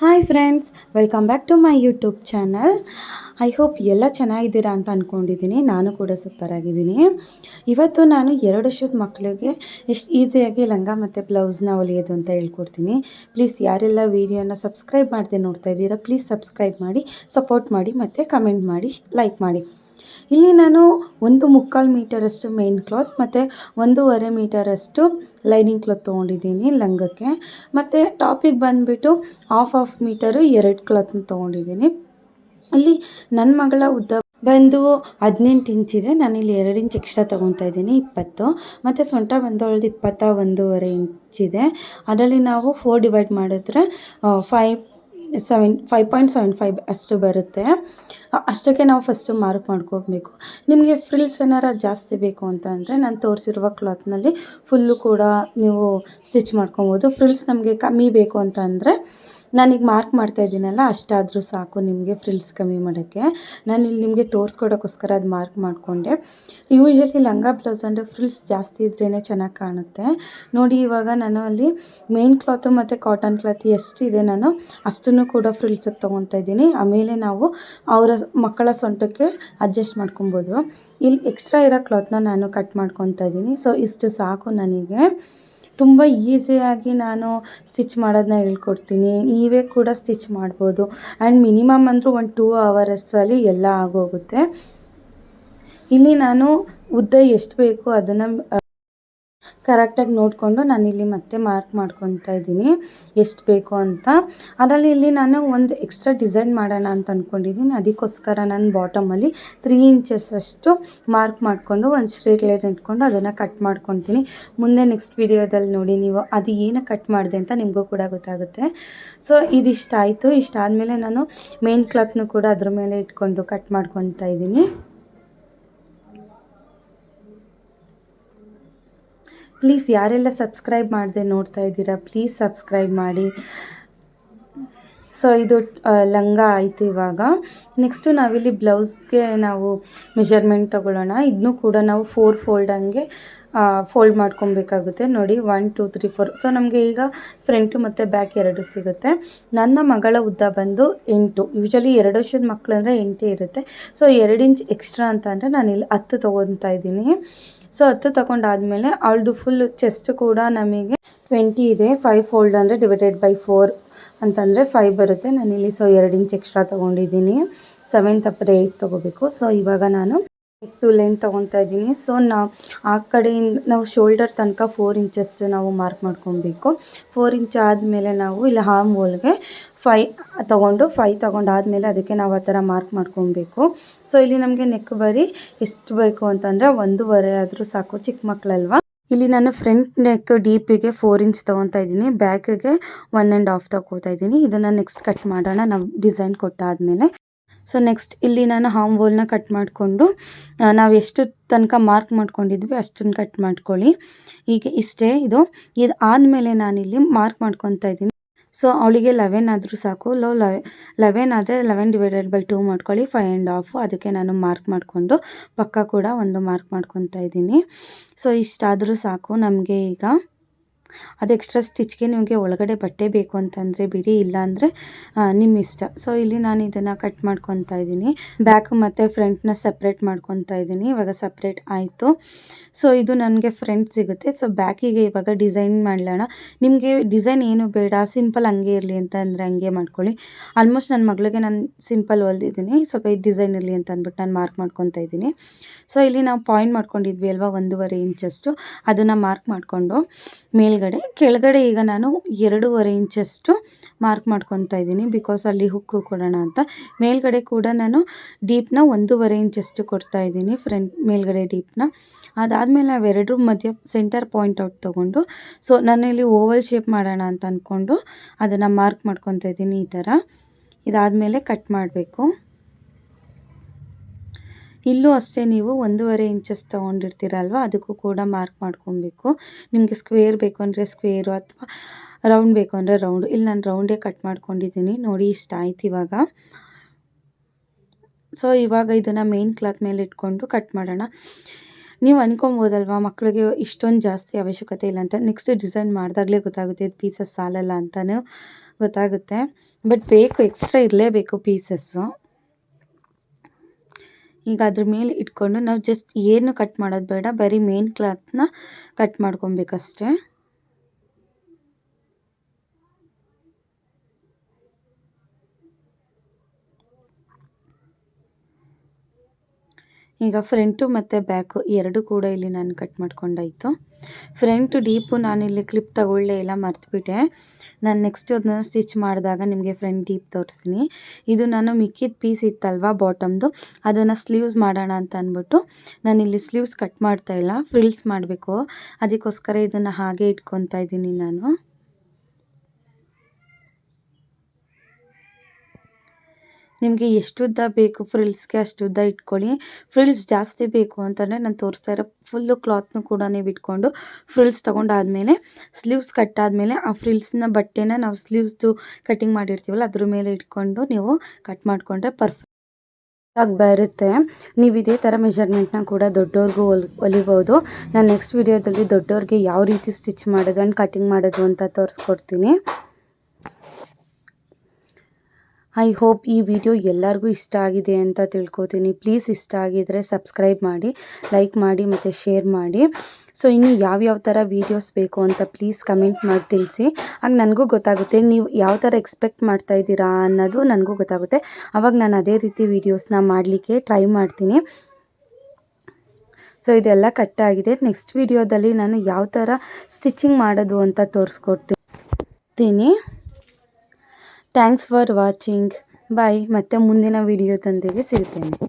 Hi friends, welcome back to my YouTube channel. I hope ಎಲ್ಲ ಚೆನ್ನಾಗಿದ್ದೀರಾ ಅಂತ ಅಂದ್ಕೊಂಡಿದ್ದೀನಿ. ನಾನು ಕೂಡ ಸೂಪರಾಗಿದ್ದೀನಿ. ಇವತ್ತು ನಾನು 2 ವರ್ಷದ ಮಕ್ಕಳಿಗೆ ಎಷ್ಟು ಈಸಿಯಾಗಿ ಲಂಗ ಮತ್ತು ಬ್ಲೌಸ್ನ ಹೊಲಿಯೋದು ಅಂತ ಹೇಳ್ಕೊಡ್ತೀನಿ. ಪ್ಲೀಸ್ ಯಾರೆಲ್ಲ ವೀಡಿಯೋನ ಸಬ್ಸ್ಕ್ರೈಬ್ ಮಾಡದೆ ನೋಡ್ತಾ ಇದ್ದೀರಾ, ಪ್ಲೀಸ್ ಸಬ್ಸ್ಕ್ರೈಬ್ ಮಾಡಿ, ಸಪೋರ್ಟ್ ಮಾಡಿ ಮತ್ತು ಕಮೆಂಟ್ ಮಾಡಿ, ಲೈಕ್ ಮಾಡಿ. ಇಲ್ಲಿ ನಾನು 1.25 ಮೀಟರಷ್ಟು ಮೇನ್ ಕ್ಲಾತ್ ಮತ್ತು 1.5 ಮೀಟರಷ್ಟು ಲೈನಿಂಗ್ ಕ್ಲಾತ್ ತೊಗೊಂಡಿದ್ದೀನಿ ಲಂಗಕ್ಕೆ. ಮತ್ತು ಟಾಪಿಗೆ ಬಂದುಬಿಟ್ಟು ಹಾಫ್ ಮೀಟರು 2 ಕ್ಲಾತ್ನ ತೊಗೊಂಡಿದ್ದೀನಿ. ಇಲ್ಲಿ ನನ್ನ ಮಗಳ ಉದ್ದ ಬಂದು 18 ಇಂಚಿದೆ. ನಾನಿಲ್ಲಿ 2 ಇಂಚ್ ಎಕ್ಸ್ಟ್ರಾ ತೊಗೊತಾ ಇದ್ದೀನಿ, 20. ಮತ್ತು ಸೊಂಟ ಬಂದು ಅವಳದು 21.5 ಇಂಚಿದೆ. ಅದರಲ್ಲಿ ನಾವು 4 ಡಿವೈಡ್ ಮಾಡಿದ್ರೆ 5.75 ಅಷ್ಟು ಬರುತ್ತೆ. ಅಷ್ಟಕ್ಕೆ ನಾವು ಫಸ್ಟು ಮಾರ್ಕ್ ಮಾಡ್ಕೋಬೇಕು. ನಿಮಗೆ ಫ್ರಿಲ್ಸ್ ಏನಾರ ಜಾಸ್ತಿ ಬೇಕು ಅಂತ ಅಂದರೆ ನಾನು ತೋರಿಸಿರುವ ಕ್ಲಾತ್ನಲ್ಲಿ ಫುಲ್ಲು ಕೂಡ ನೀವು ಸ್ಟಿಚ್ ಮಾಡ್ಕೊಬೋದು. ಫ್ರಿಲ್ಸ್ ನಮಗೆ ಕಮ್ಮಿ ಬೇಕು ಅಂತ ಅಂದರೆ ನಾನೀಗ ಮಾರ್ಕ್ ಮಾಡ್ತಾ ಇದ್ದೀನಲ್ಲ, ಅಷ್ಟಾದರೂ ಸಾಕು ನಿಮಗೆ ಫ್ರಿಲ್ಸ್ ಕಮ್ಮಿ ಮಾಡೋಕ್ಕೆ. ನಾನಿಲ್ಲಿ ನಿಮಗೆ ತೋರಿಸ್ಕೊಡೋಕ್ಕೋಸ್ಕರ ಅದು ಮಾರ್ಕ್ ಮಾಡಿಕೊಂಡೆ. ಯೂಶ್ವಲಿ ಲಂಗ ಬ್ಲೌಸ್ ಅಂದರೆ ಫ್ರಿಲ್ಸ್ ಜಾಸ್ತಿ ಇದ್ರೇ ಚೆನ್ನಾಗಿ ಕಾಣುತ್ತೆ. ನೋಡಿ, ಇವಾಗ ನಾನು ಅಲ್ಲಿ ಮೇನ್ ಕ್ಲಾತು ಮತ್ತು ಕಾಟನ್ ಕ್ಲಾತ್ ಎಷ್ಟಿದೆ ನಾನು ಅಷ್ಟನ್ನು ಕೂಡ ಫ್ರಿಲ್ಸಿಗೆ ತೊಗೊತಾ ಇದ್ದೀನಿ. ಆಮೇಲೆ ನಾವು ಅವರ ಮಕ್ಕಳ ಸೊಂಟಕ್ಕೆ ಅಡ್ಜಸ್ಟ್ ಮಾಡ್ಕೊಬೋದು. ಇಲ್ಲಿ ಎಕ್ಸ್ಟ್ರಾ ಇರೋ ಕ್ಲಾತ್ನ ನಾನು ಕಟ್ ಮಾಡ್ಕೊತಾ ಇದ್ದೀನಿ. ಸೊ ಇಷ್ಟು ಸಾಕು ನನಗೆ. ತುಂಬ ಈಸಿಯಾಗಿ ನಾನು ಸ್ಟಿಚ್ ಮಾಡೋದನ್ನ ಹೇಳ್ಕೊಡ್ತೀನಿ. ನೀವೇ ಕೂಡ ಸ್ಟಿಚ್ ಮಾಡ್ಬೋದು. ಆ್ಯಂಡ್ ಮಿನಿಮಮ್ ಅಂದರೂ 2 ಅವರ್ಸಲ್ಲಿ ಎಲ್ಲ ಆಗೋಗುತ್ತೆ. ಇಲ್ಲಿ ನಾನು ಉದ್ದ ಎಷ್ಟು ಬೇಕು ಅದನ್ನು ಕರೆಕ್ಟಾಗಿ ನೋಡಿಕೊಂಡು ನಾನಿಲ್ಲಿ ಮತ್ತೆ ಮಾರ್ಕ್ ಮಾಡ್ಕೊತಾ ಇದ್ದೀನಿ ಎಷ್ಟು ಬೇಕು ಅಂತ. ಅದರಲ್ಲಿ ಇಲ್ಲಿ ನಾನು ಒಂದು ಎಕ್ಸ್ಟ್ರಾ ಡಿಸೈನ್ ಮಾಡೋಣ ಅಂತ ಅಂದ್ಕೊಂಡಿದ್ದೀನಿ. ಅದಕ್ಕೋಸ್ಕರ ನಾನು ಬಾಟಮಲ್ಲಿ 3 ಇಂಚಸ್ ಅಷ್ಟು ಮಾರ್ಕ್ ಮಾಡಿಕೊಂಡು ಒಂದು ಸ್ಟ್ರೇಟ್ ಲೈನ್ ಇಟ್ಕೊಂಡು ಅದನ್ನು ಕಟ್ ಮಾಡ್ಕೊತೀನಿ. ಮುಂದೆ ನೆಕ್ಸ್ಟ್ ವಿಡಿಯೋದಲ್ಲಿ ನೋಡಿ ನೀವು ಅದು ಏನಕ್ಕೆ ಕಟ್ ಮಾಡಿದೆ ಅಂತ ನಿಮಗೂ ಕೂಡ ಗೊತ್ತಾಗುತ್ತೆ. ಸೊ ಇದಿಷ್ಟಾಯಿತು. ಇಷ್ಟಾದಮೇಲೆ ನಾನು ಮೇನ್ ಕ್ಲಾತ್ನು ಕೂಡ ಅದ್ರ ಮೇಲೆ ಇಟ್ಕೊಂಡು ಕಟ್ ಮಾಡ್ಕೊತಾ ಇದ್ದೀನಿ. ಪ್ಲೀಸ್ ಯಾರೆಲ್ಲ ಸಬ್ಸ್ಕ್ರೈಬ್ ಮಾಡದೆ ನೋಡ್ತಾ ಇದ್ದೀರಾ, ಪ್ಲೀಸ್ ಸಬ್ಸ್ಕ್ರೈಬ್ ಮಾಡಿ. ಸೊ ಇದು ಲಂಗ ಆಯಿತು. ಇವಾಗ ನೆಕ್ಸ್ಟು ನಾವಿಲ್ಲಿ ಬ್ಲೌಸ್ಗೆ ನಾವು ಮೆಷರ್ಮೆಂಟ್ ತೊಗೊಳ್ಳೋಣ. ಇದನ್ನು ಕೂಡ ನಾವು 4 ಫೋಲ್ಡಂಗೆ ಫೋಲ್ಡ್ ಮಾಡ್ಕೊಬೇಕಾಗುತ್ತೆ. ನೋಡಿ, 1 2 3 4. ಸೊ ನಮಗೆ ಈಗ ಫ್ರಂಟು ಮತ್ತು ಬ್ಯಾಕ್ 2 ಸಿಗುತ್ತೆ. ನನ್ನ ಮಗಳ ಉದ್ದ ಬಂದು 8. ಯೂಶ್ವಲಿ 2 ವರ್ಷದ ಮಕ್ಕಳು ಅಂದರೆ 8 ಇರುತ್ತೆ. ಸೊ 2 ಇಂಚ್ ಎಕ್ಸ್ಟ್ರಾ ಅಂತ ಅಂದರೆ ನಾನಿಲ್ಲಿ 10 ತೊಗೊತಾ ಇದ್ದೀನಿ. ಸೊ 10 ತೊಗೊಂಡಾದಮೇಲೆ ಅವಳದು ಫುಲ್ ಚೆಸ್ಟ್ ಕೂಡ ನಮಗೆ 20 ಇದೆ. 5 ಫೋಲ್ಡ್ ಅಂದರೆ ಡಿವೈಡೆಡ್ ಬೈ 4 ಅಂತಂದರೆ 5 ಬರುತ್ತೆ. ನಾನಿಲ್ಲಿ 2 ಇಂಚ್ ಎಕ್ಸ್ಟ್ರಾ ತೊಗೊಂಡಿದ್ದೀನಿ. 7 ತಪ್ಪದೆ 8 ತೊಗೋಬೇಕು. ಸೊ ಇವಾಗ ನಾನು ನೆಕ್ ಲೆಂತ್ ತೊಗೊತಾ ಇದ್ದೀನಿ. ಸೊ ಆ ಕಡೆಯಿಂದ ನಾವು ಶೋಲ್ಡರ್ ತನಕ 4 ಇಂಚಷ್ಟು ನಾವು ಮಾರ್ಕ್ ಮಾಡ್ಕೊಬೇಕು. 4 ಇಂಚ್ ಆದಮೇಲೆ ನಾವು ಇಲ್ಲಿ ಆರ್ಮ್ ಹೋಲ್ಗೆ 5 ತೊಗೊಂಡಾದಮೇಲೆ ಅದಕ್ಕೆ ನಾವು ಆ ಥರ ಮಾರ್ಕ್ ಮಾಡ್ಕೊಬೇಕು. ಸೊ ಇಲ್ಲಿ ನಮಗೆ ನೆಕ್ ಬರೀ ಎಷ್ಟು ಬೇಕು ಅಂತಂದರೆ 1.5 ಆದರೂ ಸಾಕು, ಚಿಕ್ಕ ಮಕ್ಕಳಲ್ವ. ಇಲ್ಲಿ ನಾನು ಫ್ರಂಟ್ ನೆಕ್ ಡೀಪಿಗೆ 4 ಇಂಚ್ ತೊಗೊತಾ ಇದ್ದೀನಿ, ಬ್ಯಾಕಿಗೆ 1.5 ತೊಗೋತಾ ಇದ್ದೀನಿ. ಇದನ್ನು ನೆಕ್ಸ್ಟ್ ಕಟ್ ಮಾಡೋಣ ನಾವು ಡಿಸೈನ್ ಕೊಟ್ಟಾದಮೇಲೆ. ಸೊ ನೆಕ್ಸ್ಟ್ ಇಲ್ಲಿ ನಾನು ಆರ್ಮ್ ಹೋಲ್ನ ಕಟ್ ಮಾಡಿಕೊಂಡು ನಾವು ಎಷ್ಟು ತನಕ ಮಾರ್ಕ್ ಮಾಡ್ಕೊಂಡಿದ್ವಿ ಅಷ್ಟನ್ನು ಕಟ್ ಮಾಡ್ಕೊಳ್ಳಿ. ಈಗ ಇಷ್ಟೇ. ಇದು ಆದಮೇಲೆ ನಾನಿಲ್ಲಿ ಮಾರ್ಕ್ ಮಾಡ್ಕೊತಾ ಇದ್ದೀನಿ. ಸೊ ಅವಳಿಗೆ 11 ಆದರೂ ಸಾಕು. 11 ಆದರೆ 11 ಡಿವೈಡೆಡ್ ಬೈ 2 ಮಾಡ್ಕೊಳ್ಳಿ, 5.5. ಅದಕ್ಕೆ ನಾನು ಮಾರ್ಕ್ ಮಾಡಿಕೊಂಡು ಪಕ್ಕ ಕೂಡ ಒಂದು ಮಾರ್ಕ್ ಮಾಡ್ಕೊತಾ ಇದ್ದೀನಿ. ಸೊ ಇಷ್ಟಾದರೂ ಸಾಕು ನಮಗೆ. ಈಗ ಅದು ಎಕ್ಸ್ಟ್ರಾ ಸ್ಟಿಚ್ಗೆ ನಿಮಗೆ ಒಳಗಡೆ ಬಟ್ಟೆ ಬೇಕು ಅಂತಂದರೆ ಬಿಡಿ, ಇಲ್ಲಾಂದರೆ ನಿಮ್ಮ ಇಷ್ಟ. ಸೊ ಇಲ್ಲಿ ನಾನು ಇದನ್ನು ಕಟ್ ಮಾಡ್ಕೊತಾ ಇದ್ದೀನಿ. ಬ್ಯಾಕ್ ಮತ್ತು ಫ್ರಂಟ್ನ ಸಪ್ರೇಟ್ ಮಾಡ್ಕೊತಾ ಇದ್ದೀನಿ. ಇವಾಗ ಸಪ್ರೇಟ್ ಆಯಿತು. ಸೊ ಇದು ನನಗೆ ಫ್ರಂಟ್ ಸಿಗುತ್ತೆ. ಸೊ ಬ್ಯಾಕಿಗೆ ಇವಾಗ ಡಿಸೈನ್ ಮಾಡಲೋಣ. ನಿಮಗೆ ಡಿಸೈನ್ ಏನು ಬೇಡ, ಸಿಂಪಲ್ ಹಂಗೆ ಇರಲಿ ಅಂತ ಅಂದರೆ ಹಂಗೆ ಮಾಡ್ಕೊಳ್ಳಿ. ಆಲ್ಮೋಸ್ಟ್ ನನ್ನ ಮಗಳಿಗೆ ನಾನು ಸಿಂಪಲ್ ಹೊಲ್ದಿದ್ದೀನಿ. ಸ್ವಲ್ಪ ಇದು ಡಿಸೈನ್ ಇರಲಿ ಅಂತ ಅಂದ್ಬಿಟ್ಟು ನಾನು ಮಾರ್ಕ್ ಮಾಡ್ಕೊತಾ ಇದ್ದೀನಿ. ಸೊ ಇಲ್ಲಿ ನಾವು ಪಾಯಿಂಟ್ ಮಾಡ್ಕೊಂಡಿದ್ವಿ ಅಲ್ವಾ 1.5 ಇಂಚಷ್ಟು, ಅದನ್ನು ಮಾರ್ಕ್ ಮಾಡಿಕೊಂಡು ಕೆಳಗಡೆ ಈಗ ನಾನು 2.5 ಇಂಚಷ್ಟು ಮಾರ್ಕ್ ಮಾಡ್ಕೊತಾ ಇದ್ದೀನಿ. ಬಿಕಾಸ್ ಅಲ್ಲಿ ಹುಕ್ಕು ಕೊಡೋಣ ಅಂತ. ಮೇಲ್ಗಡೆ ಕೂಡ ನಾನು ಡೀಪ್ನ 1.5 ಇಂಚಷ್ಟು ಕೊಡ್ತಾ ಇದ್ದೀನಿ, ಫ್ರಂಟ್ ಮೇಲ್ಗಡೆ ಡೀಪ್ನ. ಅದಾದಮೇಲೆ ನಾವೆರಡರ ಮಧ್ಯೆ ಸೆಂಟರ್ ಪಾಯಿಂಟ್ ಔಟ್ ತೊಗೊಂಡು, ಸೊ ನಾನು ಇಲ್ಲಿ ಓವಲ್ ಶೇಪ್ ಮಾಡೋಣ ಅಂತ ಅಂದ್ಕೊಂಡು ಅದನ್ನು ಮಾರ್ಕ್ ಮಾಡ್ಕೊತಾ ಇದ್ದೀನಿ ಈ ಥರ. ಇದಾದಮೇಲೆ ಕಟ್ ಮಾಡಬೇಕು. ಇಲ್ಲೂ ಅಷ್ಟೇ, ನೀವು 1.5 ಇಂಚಸ್ ತೊಗೊಂಡಿರ್ತೀರಲ್ವ, ಅದಕ್ಕೂ ಕೂಡ ಮಾರ್ಕ್ ಮಾಡ್ಕೊಬೇಕು. ನಿಮಗೆ ಸ್ಕ್ವೇರ್ ಬೇಕು ಅಂದರೆ ಸ್ಕ್ವೇರು, ಅಥವಾ ರೌಂಡ್ ಬೇಕು ಅಂದರೆ ರೌಂಡು. ಇಲ್ಲಿ ನಾನು ರೌಂಡೇ ಕಟ್ ಮಾಡ್ಕೊಂಡಿದ್ದೀನಿ. ನೋಡಿ, ಇಷ್ಟ ಆಯ್ತು ಇವಾಗ. ಸೊ ಇವಾಗ ಇದನ್ನು ಮೇನ್ ಕ್ಲಾತ್ ಮೇಲೆ ಇಟ್ಕೊಂಡು ಕಟ್ ಮಾಡೋಣ. ನೀವು ಅನ್ಕೊಬೋದಲ್ವ ಮಕ್ಕಳಿಗೆ ಇಷ್ಟೊಂದು ಜಾಸ್ತಿ ಅವಶ್ಯಕತೆ ಇಲ್ಲ ಅಂತ. ನೆಕ್ಸ್ಟ್ ಡಿಸೈನ್ ಮಾಡಿದಾಗಲೇ ಗೊತ್ತಾಗುತ್ತೆ ಇದು ಪೀಸಸ್ ಸಾಲಲ್ಲ ಅಂತಲೂ. ಗೊತ್ತಾಗುತ್ತೆ. ಬಟ್ ಬೇಕು, ಎಕ್ಸ್ಟ್ರಾ ಇರಲೇಬೇಕು ಪೀಸಸ್ಸು. ಈಗ ಅದ್ರ ಮೇಲೆ ಇಟ್ಕೊಂಡು ನಾವು ಜಸ್ಟ್ ಏನು ಕಟ್ ಮಾಡೋದು ಬೇಡ, ಬರೀ ಮೇನ್ ಕ್ಲಾತ್ನ ಕಟ್ ಮಾಡ್ಕೊಬೇಕಷ್ಟೆ. ಈಗ ಫ್ರಂಟು ಮತ್ತು ಬ್ಯಾಕು ಎರಡು ಕೂಡ ಇಲ್ಲಿ ನಾನು ಕಟ್ ಮಾಡ್ಕೊಂಡಾಯಿತು. ಫ್ರಂಟು ಡೀಪು ನಾನಿಲ್ಲಿ ಕ್ಲಿಪ್ ತಗೊಳ್ಳೇ ಇಲ್ಲ, ಮರ್ತುಬಿಟ್ಟೆ. ನಾನು ನೆಕ್ಸ್ಟ್ ಅದನ್ನ ಸ್ಟಿಚ್ ಮಾಡಿದಾಗ ನಿಮಗೆ ಫ್ರಂಟ್ ಡೀಪ್ ತೋರಿಸ್ತೀನಿ. ಇದು ನಾನು ಮಿಕ್ಕಿದ ಪೀಸ್ ಇತ್ತಲ್ವ ಬಾಟಮ್ದು, ಅದನ್ನು ಸ್ಲೀವ್ಸ್ ಮಾಡೋಣ ಅಂತ ಅಂದ್ಬಿಟ್ಟು ನಾನಿಲ್ಲಿ ಸ್ಲೀವ್ಸ್ ಕಟ್ ಮಾಡ್ತಾಯಿಲ್ಲ, ಫ್ರಿಲ್ಸ್ ಮಾಡಬೇಕು. ಅದಕ್ಕೋಸ್ಕರ ಇದನ್ನು ಹಾಗೆ ಇಟ್ಕೊತಾ ಇದ್ದೀನಿ ನಾನು. ನಿಮಗೆ ಎಷ್ಟು ಉದ್ದ ಬೇಕು ಫ್ರಿಲ್ಸ್ಗೆ ಅಷ್ಟು ಉದ್ದ ಇಟ್ಕೊಳ್ಳಿ. ಫ್ರಿಲ್ಸ್ ಜಾಸ್ತಿ ಬೇಕು ಅಂತಂದರೆ ನಾನು ತೋರಿಸ್ತಾ ಇರೋ ಫುಲ್ಲು ಕ್ಲಾತ್ನು ಕೂಡ ನೀವು ಇಟ್ಕೊಂಡು ಫ್ರಿಲ್ಸ್ ತೊಗೊಂಡಾದಮೇಲೆ ಸ್ಲೀವ್ಸ್ ಕಟ್ಟಾದಮೇಲೆ ಆ ಫ್ರಿಲ್ಸ್ನ ಬಟ್ಟೆನ ನಾವು ಸ್ಲೀವ್ಸ್ದು ಕಟ್ಟಿಂಗ್ ಮಾಡಿರ್ತೀವಲ್ಲ ಅದ್ರ ಮೇಲೆ ಇಟ್ಕೊಂಡು ನೀವು ಕಟ್ ಮಾಡಿಕೊಂಡ್ರೆ ಪರ್ಫೆಕ್ಟ್ ಆಗಿ ಬರುತ್ತೆ. ನೀವು ಇದೇ ಥರ ಮೆಜರ್ಮೆಂಟ್ನ ಕೂಡ ದೊಡ್ಡವ್ರಿಗೂ ಹೊಲಿಬೋದು. ನಾನು ನೆಕ್ಸ್ಟ್ ವಿಡಿಯೋದಲ್ಲಿ ದೊಡ್ಡವ್ರಿಗೆ ಯಾವ ರೀತಿ ಸ್ಟಿಚ್ ಮಾಡೋದು ಆ್ಯಂಡ್ ಕಟ್ಟಿಂಗ್ ಮಾಡೋದು ಅಂತ ತೋರಿಸ್ಕೊಡ್ತೀನಿ. ಐ ಹೋಪ್ ಈ ವಿಡಿಯೋ ಎಲ್ಲರಿಗೂ ಇಷ್ಟ ಆಗಿದೆ ಅಂತ ತಿಳ್ಕೊತೀನಿ. ಪ್ಲೀಸ್ ಇಷ್ಟ ಆಗಿದರೆ ಸಬ್ಸ್ಕ್ರೈಬ್ ಮಾಡಿ, ಲೈಕ್ ಮಾಡಿ ಮತ್ತು ಶೇರ್ ಮಾಡಿ. ಸೊ ಇನ್ನು ಯಾವ್ಯಾವ ಥರ ವೀಡಿಯೋಸ್ ಬೇಕು ಅಂತ ಪ್ಲೀಸ್ ಕಮೆಂಟ್ ಮಾಡಿ ತಿಳಿಸಿ. ಆಗ ನನಗೂ ಗೊತ್ತಾಗುತ್ತೆ ನೀವು ಯಾವ ಥರ ಎಕ್ಸ್ಪೆಕ್ಟ್ ಮಾಡ್ತಾಯಿದ್ದೀರಾ ಅನ್ನೋದು ನನಗೂ ಗೊತ್ತಾಗುತ್ತೆ. ಆವಾಗ ನಾನು ಅದೇ ರೀತಿ ವೀಡಿಯೋಸ್ನ ಮಾಡಲಿಕ್ಕೆ ಟ್ರೈ ಮಾಡ್ತೀನಿ. ಸೊ ಇದೆಲ್ಲ ಕಟ್ಟಾಗಿದೆ. ನೆಕ್ಸ್ಟ್ ವಿಡಿಯೋದಲ್ಲಿ ನಾನು ಯಾವ ಥರ ಸ್ಟಿಚಿಂಗ್ ಮಾಡೋದು ಅಂತ ತೋರಿಸ್ಕೊಡ್ತೀನಿ. Thanks for watching. ಬಾಯ್. ಮತ್ತೆ ಮುಂದಿನ ವಿಡಿಯೋದೊಂದಿಗೆ ಸಿಗ್ತೇನೆ.